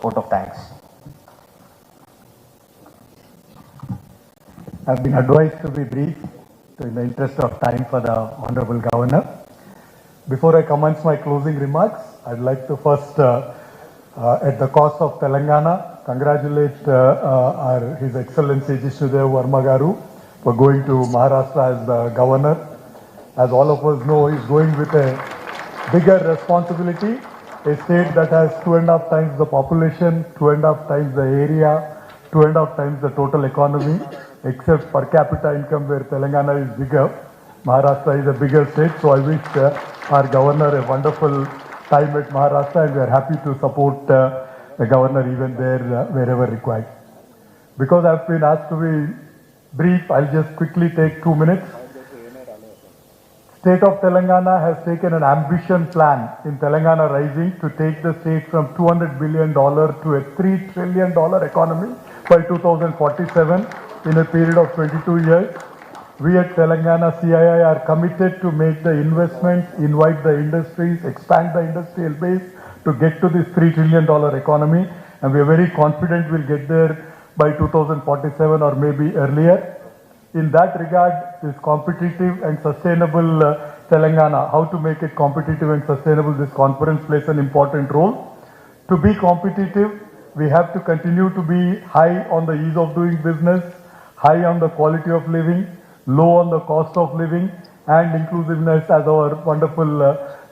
Vote of thanks. I've been advised to be brief in the interest of time for the Honorable Governor. Before I commence my closing remarks, I'd like to first, at the cost of Telangana, congratulate His Excellency Jishnudev Verma Garu for going to Maharashtra as the Governor. As all of us know, he's going with a bigger responsibility, a state that has 2.5 times the population, 2.5 times the area, 2.5 times the total economy, except per capita income where Telangana is bigger. Maharashtra is a bigger state, so I wish our Governor a wonderful time at Maharashtra, and we are happy to support the Governor even there wherever required. Because I've been asked to be brief, I'll just quickly take 2 minutes. State of Telangana has taken an ambition plan in Telangana Rising to take the state from $200 billion to a $3 trillion economy by 2047 in a period of 22 years. We at Telangana CII are committed to make the investments, invite the industries, expand the industrial base to get to this $3 trillion economy, and we are very confident we'll get there by 2047 or maybe earlier. In that regard, this competitive and sustainable Telangana, how to make it competitive and sustainable, this conference plays an important role. To be competitive, we have to continue to be high on the ease of doing business, high on the quality of living, low on the cost of living, and inclusiveness, as our wonderful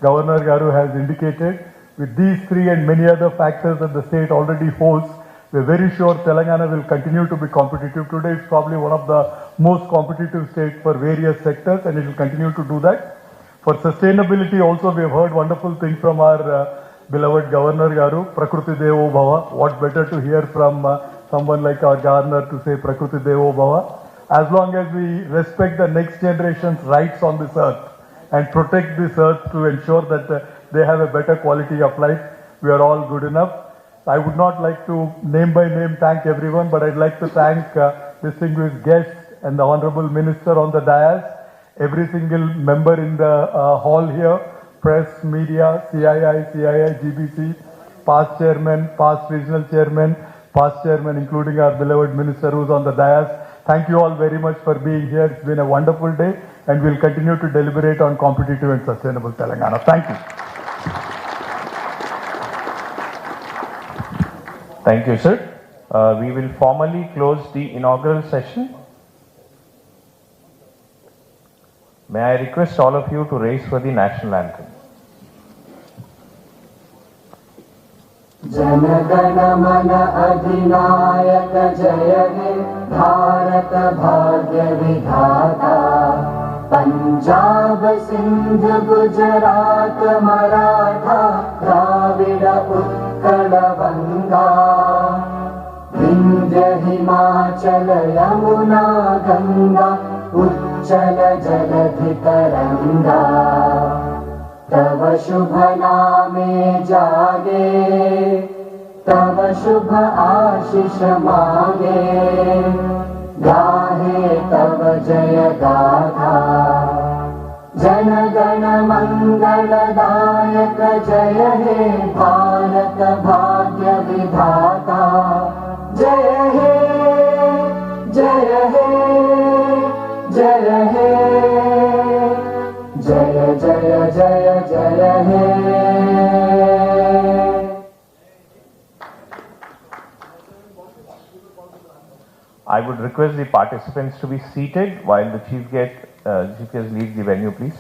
Governor Garu has indicated. With these three and many other factors that the state already holds, we're very sure Telangana will continue to be competitive. Today it's probably one of the most competitive states for various sectors, and it will continue to do that. For sustainability also, we have heard wonderful things from our beloved Governor Garu, Prakriti Devo Bhava. What better to hear from someone like our Governor to say Prakriti Devo Bhava. As long as we respect the next generation's rights on this earth and protect this earth to ensure that they have a better quality of life, we are all good enough. I would not like to name by name thank everyone, but I'd like to thank distinguished guests and the Honorable Minister on the dais, every single member in the hall here, press, media, CII, GBC, past chairman, past regional chairman, past chairman, including our beloved minister who's on the dais. Thank you all very much for being here. It's been a wonderful day, and we'll continue to deliberate on competitive and sustainable Telangana. Thank you. Thank you, sir. We will formally close the inaugural session. May I request all of you to raise for the national anthem. Jana Gana मन अधिनायक जय हे भारत भाग्य विधाता पंजाब सिंध गुजरात मराठा द्राविड़ उत्कल बंगा विंध्य हिमाचल यमुना गंगा उच्चल जलधि तरंगा तव शुभ नामे जागे तव शुभ आशीष मांगे गाहे तव जय गाथा जन गण मंगलदायक जय हे भारत भाग्य विधाता जय हे जय हे जय हे जय जय जय जय हे I would request the participants to be seated while the chief guest leaves the venue, please.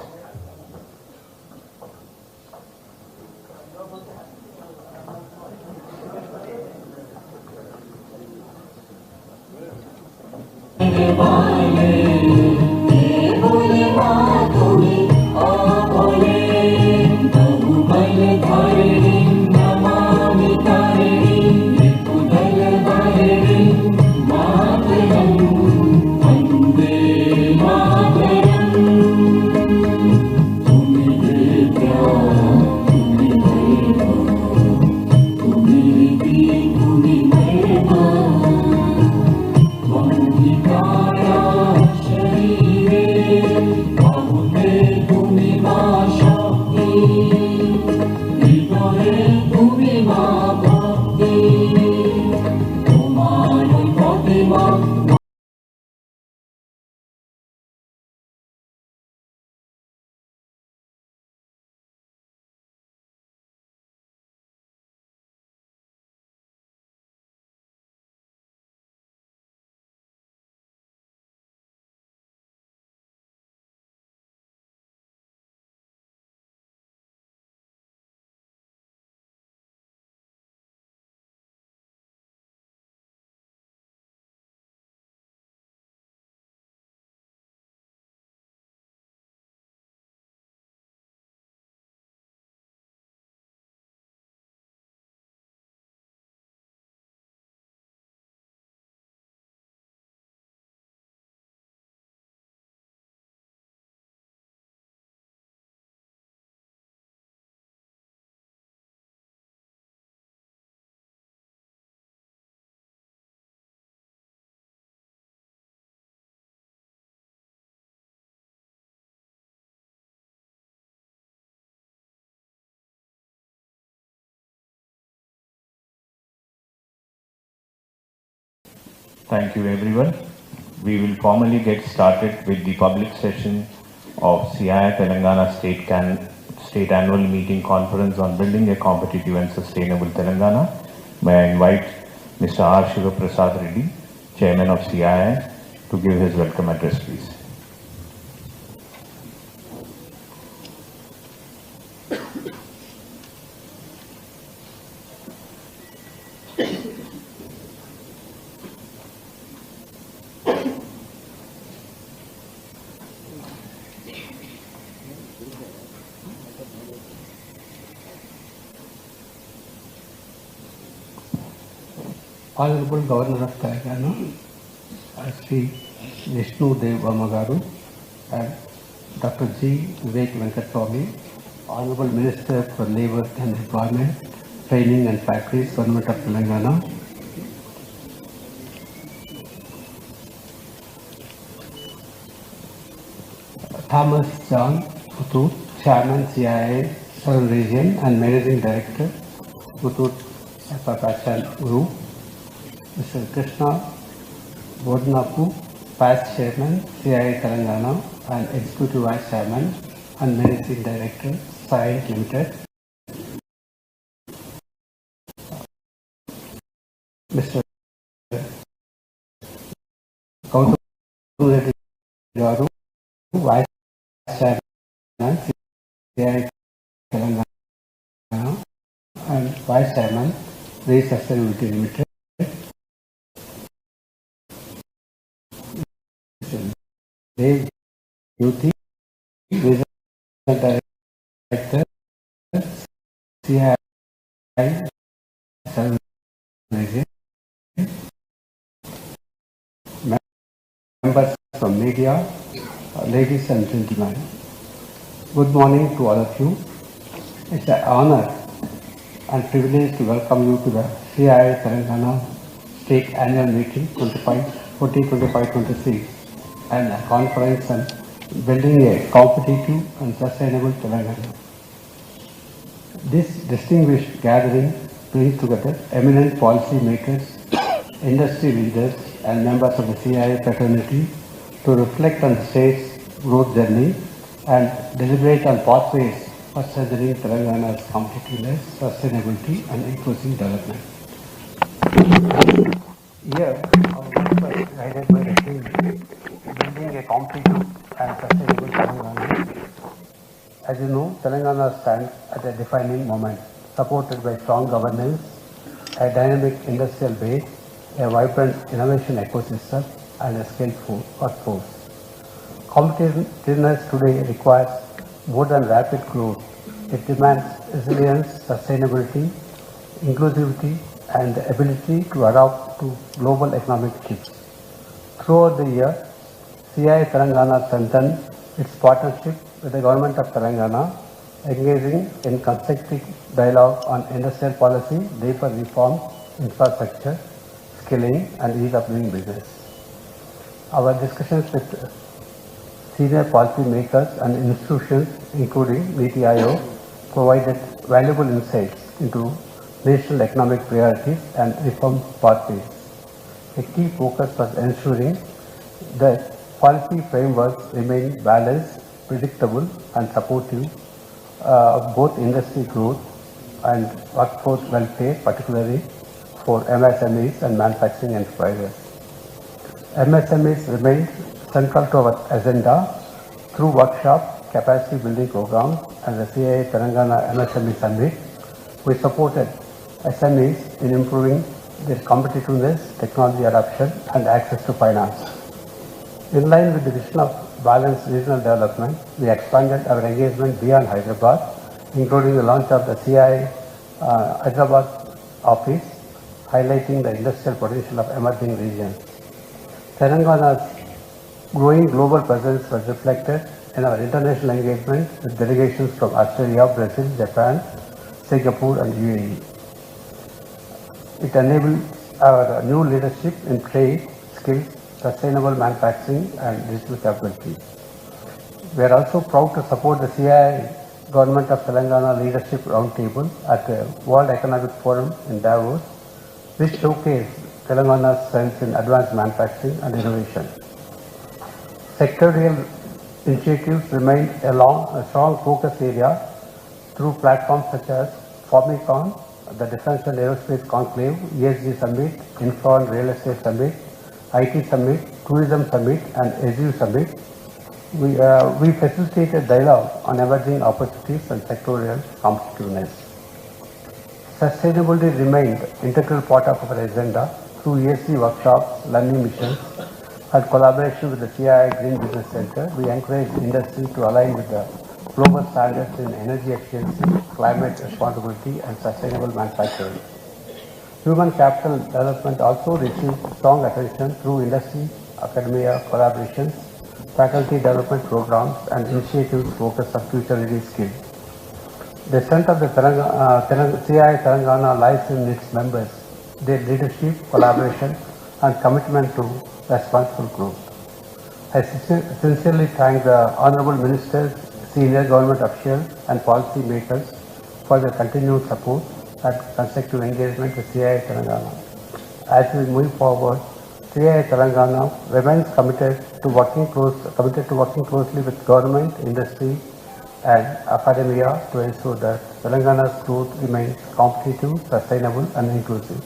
Om Thank you, everyone. We will formally get started with the public session of CII Telangana State Annual Meeting Conference on Building a Competitive and Sustainable Telangana. May I invite Mr. R. Shiva Prasad Reddy, Chairman of CII, to give his welcome address, please. Honorable Governor of Telangana, Sri Vishnu Dev Varma and Dr. G. Vivek Venkataswamy, Honorable Minister for Labour and Employment, Training and Factories, Government of Telangana. Thomas John Muthoot, Chairman CII Southern Region and Managing Director, Muthoot Prakashan Group. Mr. Krishna Bodnapu, Past Chairman, CII Telangana and Executive Vice Chairman and Managing Director, Science Limited. Mr. Gautam Reddy Garu, Vice Chairman, CII Telangana and Vice Chairman, Race Sustainability Limited. Dev Yuthi, Regional Director, CII Southern Region. Members from media, ladies and gentlemen, good morning to all of you. It's an honor and privilege to welcome you to the CII Telangana State Annual Meeting 2025-26 and a conference on building a competitive and sustainable Telangana. This distinguished gathering brings together eminent policy makers, industry leaders and members of the CII fraternity to reflect on the state's growth journey and deliberate on pathways for strengthening Telangana's competitiveness, sustainability and inclusive development. Here, our work was guided by the theme building a competitive and sustainable Telangana. As you know, Telangana stands at a defining moment, supported by strong governance, a dynamic industrial base, a vibrant innovation ecosystem, and a skillful workforce. Competitiveness today requires more than rapid growth. It demands resilience, sustainability, inclusivity, and the ability to adapt to global economic shifts. Throughout the year, CII Telangana strengthened its partnership with the Government of Telangana, engaging in constructive dialogue on industrial policy, labor reform, infrastructure, skilling, and ease of doing business. Our discussions with senior policy makers and institutions, including NITI Aayog, provided valuable insights into national economic priorities and reform pathways. A key focus was ensuring that policy frameworks remain balanced, predictable, and supportive of both industry growth and workforce welfare, particularly for MSMEs and manufacturing enterprises. MSMEs remained central to our agenda through workshop, capacity building programs, and the CII Telangana MSME Summit. We supported SMEs in improving their competitiveness, technology adoption, and access to finance. In line with the vision of balanced regional development, we expanded our engagement beyond Hyderabad, including the launch of the CII Hyderabad office, highlighting the industrial potential of emerging regions. Telangana's growing global presence was reflected in our international engagement with delegations from Australia, Brazil, Japan, Singapore, and UAE. It enabled our new leadership in trade, skills, sustainable manufacturing, and digital capabilities. We are also proud to support the CII Government of Telangana Leadership Roundtable at the World Economic Forum in Davos, which showcased Telangana's strength in advanced manufacturing and innovation. Sectorial initiatives remain a strong focus area through platforms such as Formicon, the Defence and Aerospace Conclave, ESG Summit, Infra and Real Estate Summit, IT Summit, Tourism Summit, and SU Summit. We facilitated dialogue on emerging opportunities and sectorial competitiveness. Sustainability remained an integral part of our agenda through ESG workshops, learning missions, and collaboration with the CII Green Business Center. We encourage industry to align with the global standards in energy efficiency, climate responsibility, and sustainable manufacturing. Human capital development also received strong attention through industry, academia collaborations, faculty development programs, and initiatives focused on future-ready skills. The strength of the CII Telangana lies in its members, their leadership, collaboration, and commitment to responsible growth. I sincerely thank the Honorable Ministers, senior government officials, and policy makers for their continued support and constructive engagement with CII Telangana. As we move forward, CII Telangana remains committed to working closely with government, industry, and academia to ensure that Telangana's growth remains competitive, sustainable, and inclusive.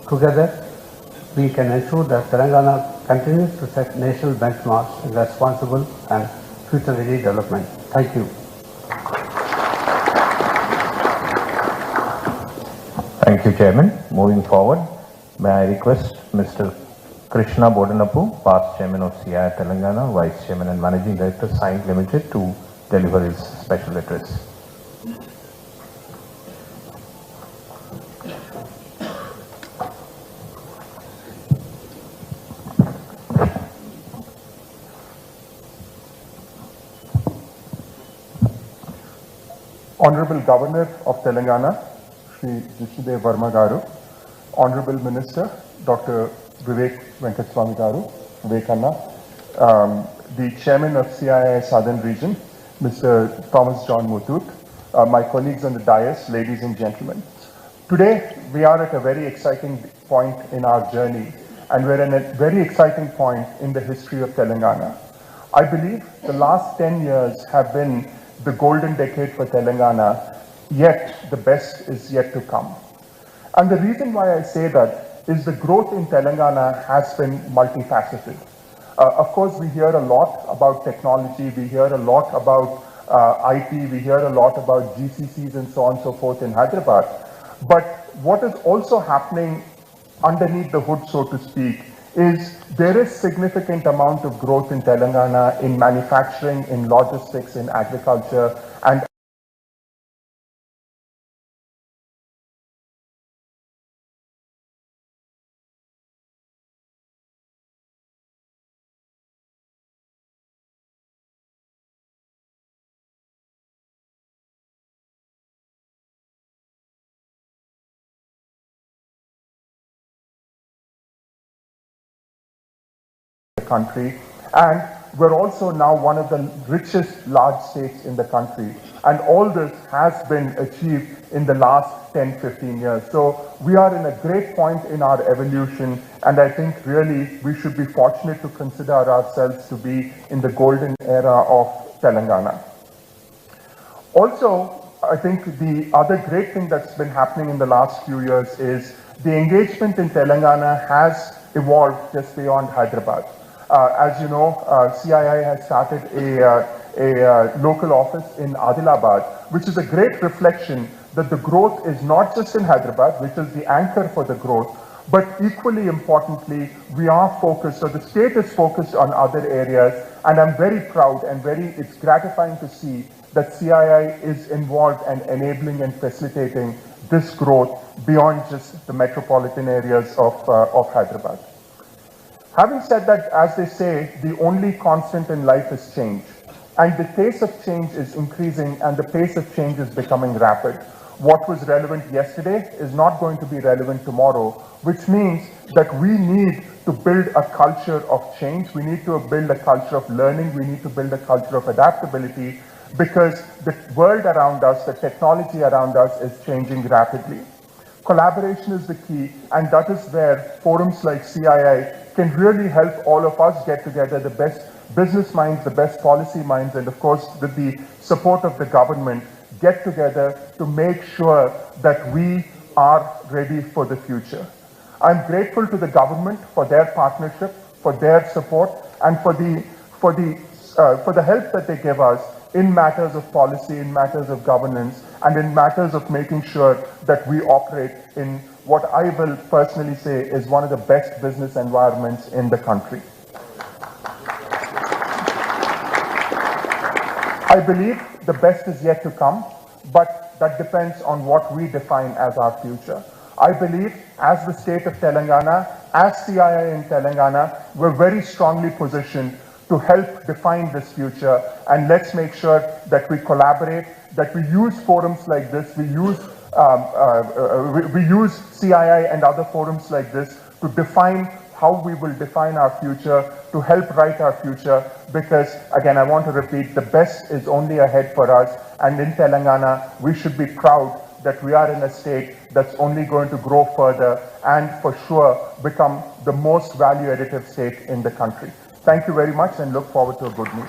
Together, we can ensure that Telangana continues to set national benchmarks in responsible and future-ready development. Thank you. Thank you, Chairman. Moving forward, may I request Mr. Krishna Bodanapu, past Chairman of CII Telangana, Vice Chairman and Managing Director, Science Limited, to deliver his special address. Honorable Governor of Telangana, Shri Jishudev Verma Garu, Honorable Minister, Dr. Vivek Venkataswamy Garu, Vivekanna, the Chairman of CII Southern Region, Mr. Thomas John Muthoot, my colleagues on the dais, ladies and gentlemen. Today, we are at a very exciting point in our journey, and we're in a very exciting point in the history of Telangana. I believe the last 10 years have been the golden decade for Telangana, yet the best is yet to come. And the reason why I say that is the growth in Telangana has been multifaceted. Of course, we hear a lot about technology, we hear a lot about IT, we hear a lot about GCCs and so on and so forth in Hyderabad. But what is also happening underneath the hood, so to speak, is there is significant amount of growth in Telangana in manufacturing, in logistics, in agriculture, and country, and we're also now one of the richest large states in the country, and all this has been achieved in the last 10-15 years. So we are in a great point in our evolution, and I think really we should be fortunate to consider ourselves to be in the golden era of Telangana. Also, I think the other great thing that's been happening in the last few years is the engagement in Telangana has evolved just beyond Hyderabad. As you know, CII has started a local office in Adilabad, which is a great reflection that the growth is not just in Hyderabad, which is the anchor for the growth, but equally importantly, we are focused, or the state is focused on other areas, and I'm very proud and it's gratifying to see that CII is involved and enabling and facilitating this growth beyond just the metropolitan areas of Hyderabad. Having said that, as they say, the only constant in life is change. And the pace of change is increasing and the pace of change is becoming rapid. What was relevant yesterday is not going to be relevant tomorrow, which means that we need to build a culture of change. We need to build a culture of learning. We need to build a culture of adaptability, because the world around us, the technology around us is changing rapidly. Collaboration is the key, and that is where forums like CII can really help all of us get together, the best business minds, the best policy minds, and of course, with the support of the government, get together to make sure that we are ready for the future. I'm grateful to the government for their partnership, for their support, and for the help that they give us in matters of policy, in matters of governance, and in matters of making sure that we operate in what I will personally say is one of the best business environments in the country. I believe the best is yet to come, but that depends on what we define as our future. I believe as the state of Telangana, as CII in Telangana, we're very strongly positioned to help define this future, and let's make sure that we collaborate, that we use forums like this, we use CII and other forums like this to define how we will define our future, to help write our future, because again, I want to repeat, the best is only ahead for us, and in Telangana, we should be proud that we are in a state that's only going to grow further and for sure become the most value additive state in the country. Thank you very much and look forward to a good meeting.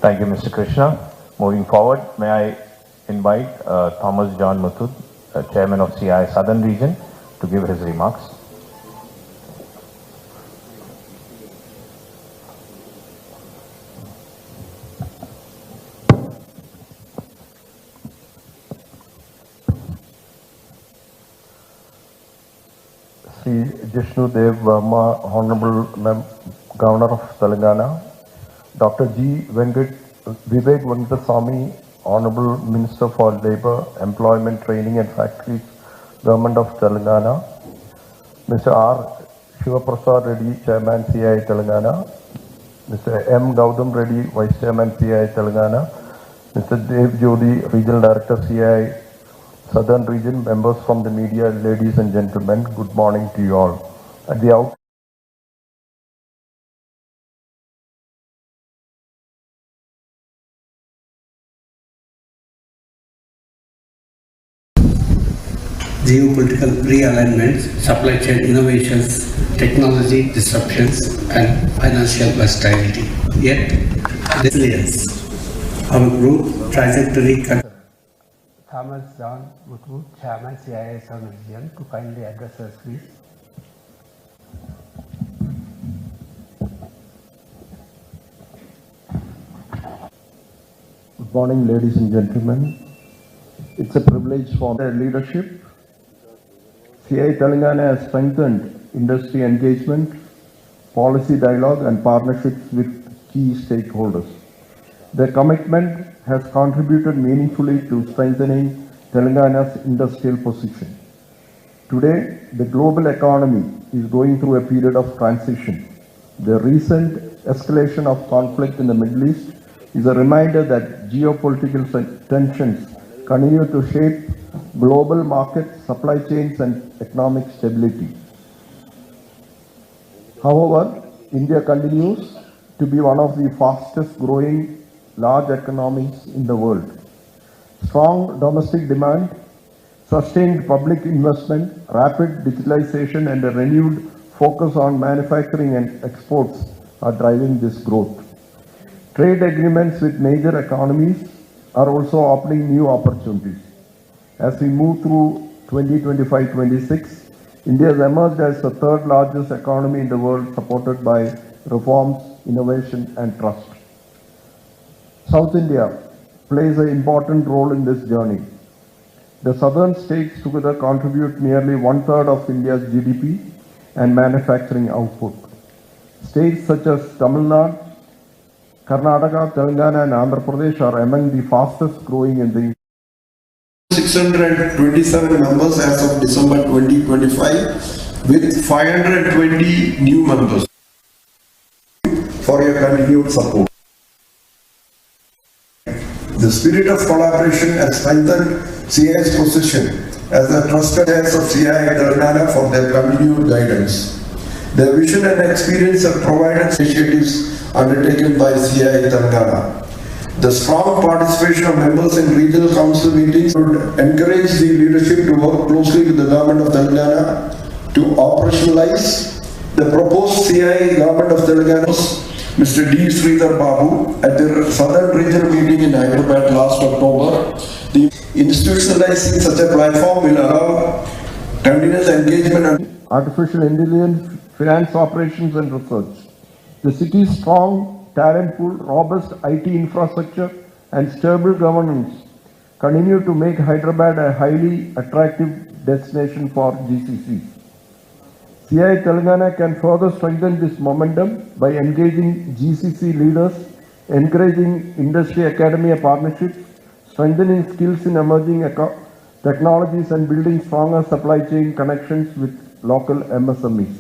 Thank you, Mr. Krishna. Moving forward, may I invite Thomas John Muthud, Chairman of CII Southern Region, to give his remarks. Sri Jishnu Dev Verma, Honorable Governor of Telangana, Dr. Vivek Venkataswamy, Honorable Minister for Labour, Employment, Training and Factories, Government of Telangana, Mr. R. Shivaprasad Reddy, Chairman CII Telangana, Mr. M. Gautam Reddy, Vice Chairman CII Telangana, Mr. Dev Jyoti, Regional Director CII Southern Region, members from the media, ladies and gentlemen, good morning to you all. At the outset, geopolitical realignments, supply chain innovations, technology disruptions, and financial volatility. Yet, resilience, our growth trajectory. Thomas John Muthud, Chairman CII Southern Region, to kindly address us, please. good morning, ladies and gentlemen. It's a privilege for their leadership. CII Telangana has strengthened industry engagement, policy dialogue, and partnerships with key stakeholders. Their commitment has contributed meaningfully to strengthening Telangana's industrial position. Today, the global economy is going through a period of transition. The recent escalation of conflict in the Middle East is a reminder that geopolitical tensions continue to shape global markets, supply chains, and economic stability. However, India continues to be one of the fastest growing large economies in the world. Strong domestic demand, sustained public investment, rapid digitalization, and a renewed focus on manufacturing and exports are driving this growth. Trade agreements with major economies are also opening new opportunities. As we move through 2025-26, India has emerged as the third largest economy in the world, supported by reforms, innovation, and trust. South India plays an important role in this journey. The southern states together contribute nearly 1/3 of India's GDP and manufacturing output. States such as Tamil Nadu, Karnataka, Telangana, and Andhra Pradesh are among the fastest growing in the 627 members as of December 2025, with 520 new members. For your continued support. The spirit of collaboration has strengthened CII's position as the trusted hands of CII Telangana for their continued guidance. Their vision and experience have provided initiatives undertaken by CII Telangana. The strong participation of members in regional council meetings would encourage the leadership to work closely with the government of Telangana to operationalize the proposed CIA government of Telangana. Mr. D. Sridhar Babu at the Southern Regional meeting in Hyderabad last October. The institutionalizing such a platform will allow continuous engagement and artificial intelligence, finance operations and research. The city's strong talent pool, robust IT infrastructure and stable governance continue to make Hyderabad a highly attractive destination for GCCs. CI Telangana can further strengthen this momentum by engaging GCC leaders, encouraging industry academia partnerships, strengthening skills in emerging technologies and building stronger supply chain connections with local MSMEs.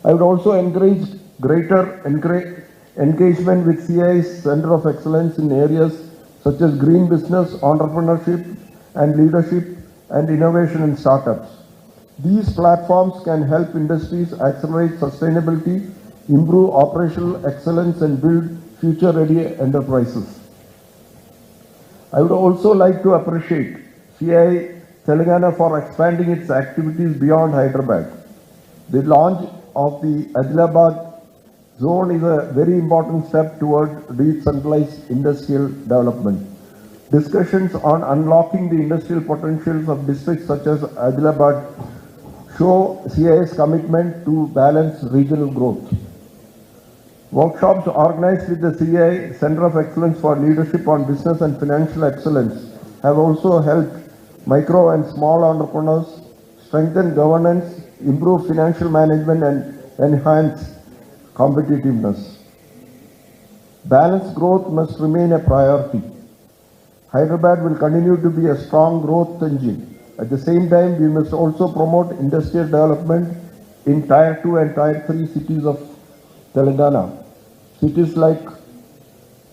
I would also encourage greater engagement with CI's Center of Excellence in areas such as green business, entrepreneurship and leadership and innovation and startups. These platforms can help industries accelerate sustainability, improve operational excellence and build future-ready enterprises. I would also like to appreciate CI Telangana for expanding its activities beyond Hyderabad. The launch of the Adilabad zone is a very important step toward decentralized industrial development. Discussions on unlocking the industrial potentials of districts such as Adilabad show CI's commitment to balance regional growth. Workshops organized with the CI Center of Excellence for Leadership on Business and Financial Excellence have also helped micro and small entrepreneurs strengthen governance, improve financial management and enhance competitiveness. Balanced growth must remain a priority. Hyderabad will continue to be a strong growth engine. At the same time, we must also promote industrial development in Tier 2 and Tier 3 cities of Telangana. Cities like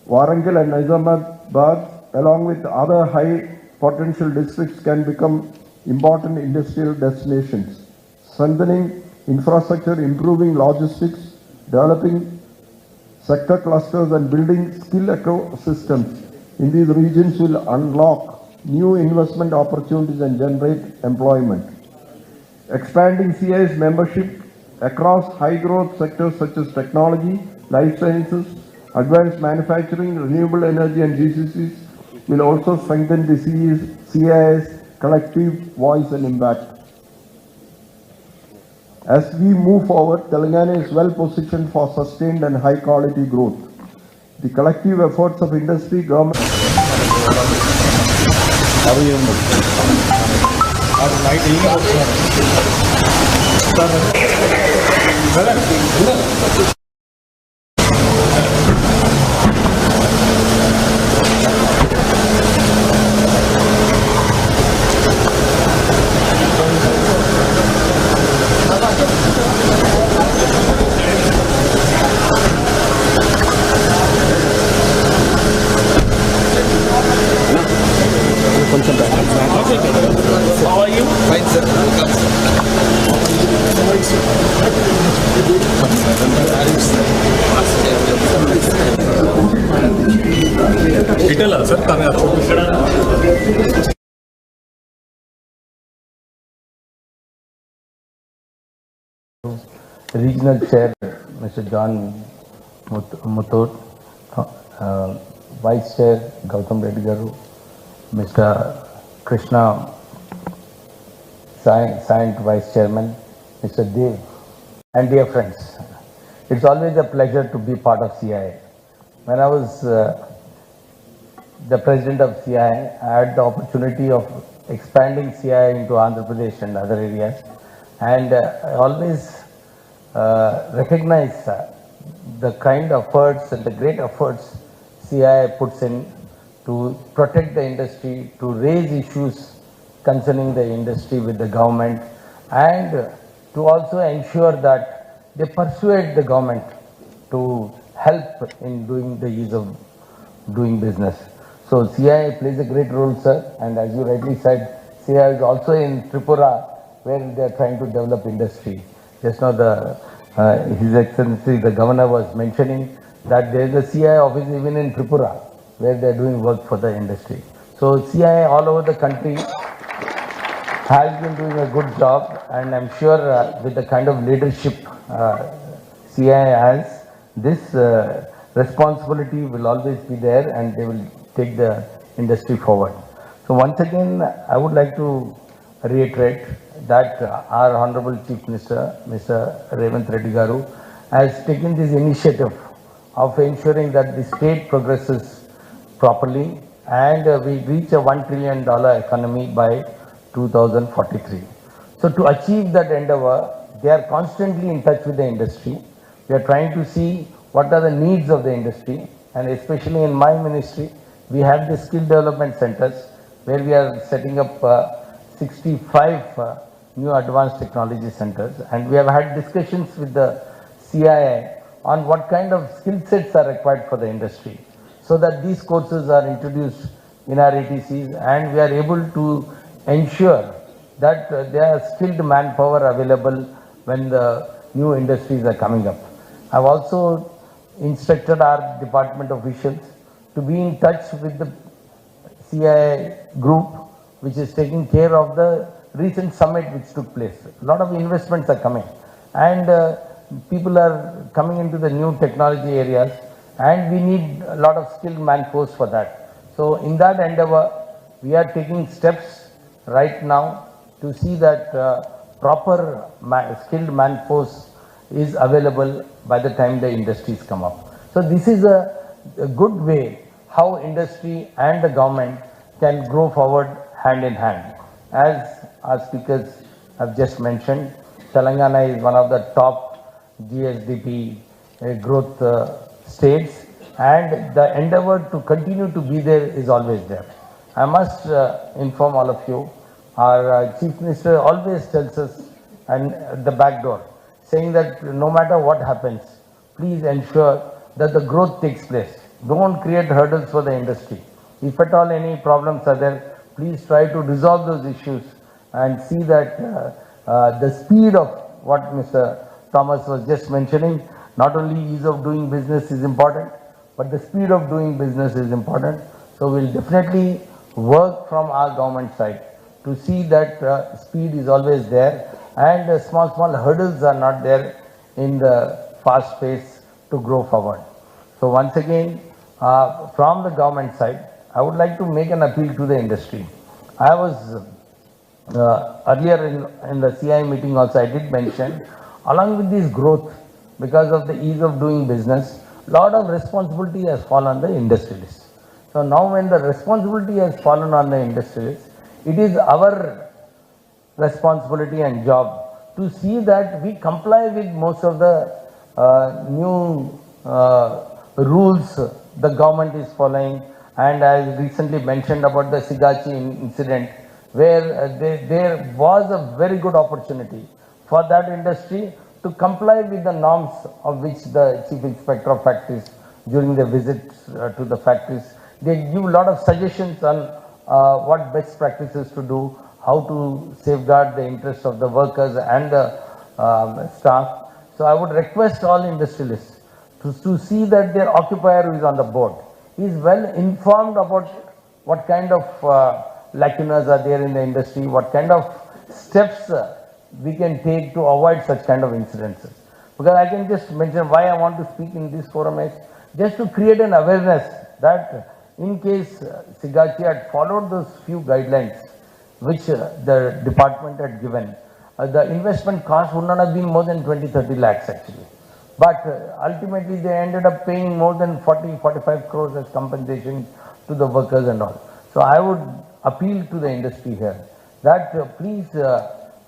Warangal and Nizamabad, along with other high potential districts, can become important industrial destinations. Strengthening infrastructure, improving logistics, developing sector clusters and building skill ecosystems in these regions will unlock new investment opportunities and generate employment. Expanding CI's membership across high growth sectors such as technology, life sciences, advanced manufacturing, renewable energy and GCCs will also strengthen the CI's collective voice and impact. As we move forward, Telangana is well positioned for sustained and high quality growth. The collective efforts of industry, government, How are you? Fine, sir. Regional Chair, Mr. John Muthod, Vice Chair, Gautam Reddy Garu, Mr. Krishna, Science Vice Chairman, Mr. Dev, and dear friends. It's always a pleasure to be part of CI. When I was the president of CI, I had the opportunity of expanding CI into Andhra Pradesh and other areas, and I always recognize the kind of efforts and the great efforts CI puts in to protect the industry, to raise issues concerning the industry with the government, and to also ensure that they persuade the government to help in doing the ease of doing business. So CI plays a great role, sir, and as you rightly said, CI is also in Tripura where they are trying to develop industry. Just now His Excellency the Governor was mentioning that there is a CI office even in Tripura. where they are doing work for the industry. So CII all over the country has been doing a good job, and I'm sure with the kind of leadership CII has, this responsibility will always be there, and they will take the industry forward. So once again, I would like to reiterate that our Honorable Chief Minister, Mr. Revanth Reddy Garu, has taken this initiative of ensuring that the state progresses properly and we reach a $1 trillion economy by 2043. So to achieve that endeavor, they are constantly in touch with the industry. We are trying to see what are the needs of the industry, and especially in my ministry, we have the skill development centers where we are setting up 65 new advanced technology centers, and we have had discussions with the CII on what kind of skill sets are required for the industry, so that these courses are introduced in our ATCs and we are able to ensure that there are skilled manpower available when the new industries are coming up. I've also instructed our department officials to be in touch with the CII group, which is taking care of the recent summit which took place. A lot of investments are coming, and people are coming into the new technology areas, and we need a lot of skilled manforce for that. So in that endeavor, we are taking steps right now to see that proper skilled manforce is available by the time the industries come up. So this is a good way how industry and the government can grow forward hand in hand. As our speakers have just mentioned, Telangana is one of the top GSDP growth states, and the endeavor to continue to be there is always there. I must inform all of you, our Chief Minister always tells us, and at the back door, saying that no matter what happens, please ensure that the growth takes place. Don't create hurdles for the industry. If at all any problems are there, please try to resolve those issues and see that the speed of what Mr. Thomas was just mentioning, not only ease of doing business is important, but the speed of doing business is important. So we'll definitely work from our government side to see that speed is always there and small hurdles are not there in the fast pace to grow forward. So once again, from the government side, I would like to make an appeal to the industry. I was earlier in the CI meeting also, I did mention, along with this growth, because of the ease of doing business, lot of responsibility has fallen on the industrialists. So now when the responsibility has fallen on the industrialists, it is our responsibility and job to see that we comply with most of the new rules the government is following. And I recently mentioned about the Sigachi incident, where there was a very good opportunity for that industry to comply with the norms of which the Chief Inspector of Factories, during the visits to the factories, they give a lot of suggestions on what best practices to do, how to safeguard the interests of the workers and the staff. So I would request all industrialists to see that their occupier who is on the board is well informed about what kind of lacunas are there in the industry, what kind of steps we can take to avoid such kind of incidences. Because I can just mention why I want to speak in this forum is just to create an awareness that in case Sigachi had followed those few guidelines which the department had given, the investment cost would not have been more than 20-30 lakhs actually. But ultimately they ended up paying more than 40-45 crores as compensation to the workers and all. So I would appeal to the industry here that please,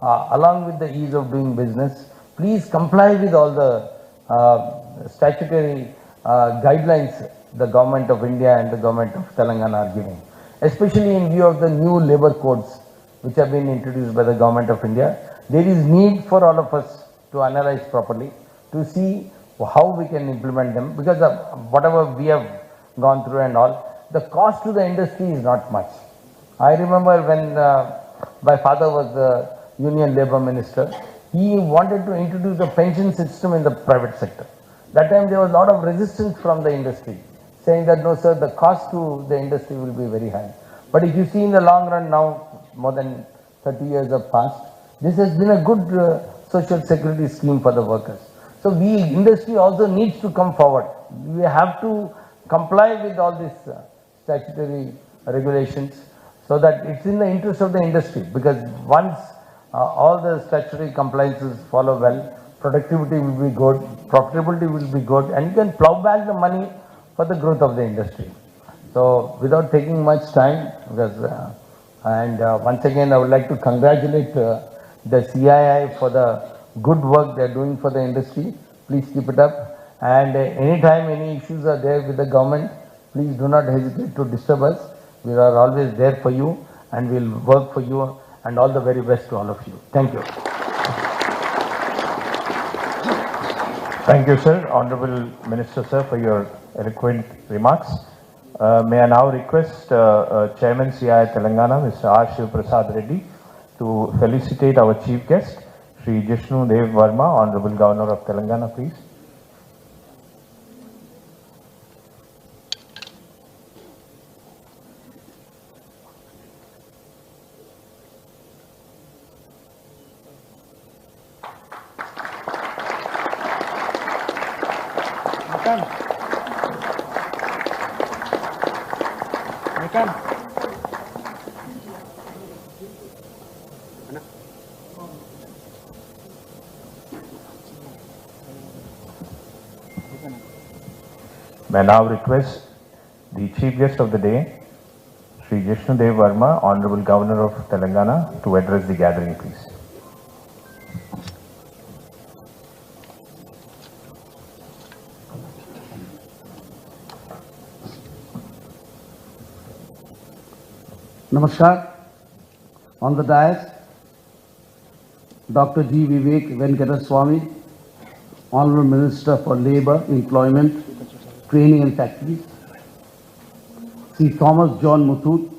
along with the ease of doing business, please comply with all the statutory guidelines the government of India and the government of Telangana are giving, especially in view of the new labor codes which have been introduced by the government of India. There is need for all of us to analyze properly, to see how we can implement them, because whatever we have gone through and all, the cost to the industry is not much. I remember when my father was the Union Labour Minister, he wanted to introduce a pension system in the private sector. That time there was a lot of resistance from the industry, saying that no sir, the cost to the industry will be very high. But if you see in the long run now, more than 30 years have passed, this has been a good social security scheme for the workers. So industry also needs to come forward. We have to comply with all these statutory regulations so that it's in the interest of the industry, because once all the statutory compliances follow well, productivity will be good, profitability will be good, and you can plow back the money for the growth of the industry. So without taking much time, because once again I would like to congratulate the CII for the good work they are doing for the industry. Please keep it up. And anytime any issues are there with the government, please do not hesitate to disturb us. We are always there for you and we'll work for you, and all the very best to all of you. Thank you. Thank you, sir. Honorable Minister, sir, for your eloquent remarks. May I now request Chairman CII Telangana, Mr. R. Shiv Prasad Reddy, to felicitate our chief guest, Shri Jishnu Dev Verma, Honorable Governor of Telangana, please. May I now request the chief guest of the day, Shri Jishnu Dev Verma, Honorable Governor of Telangana, to address the gathering, please. Namaskar. On the dais, Dr. G. Vivek Venkataswamy, Honorable Minister for Labour, Employment, Training and Factories. Sri Thomas John Muthoot,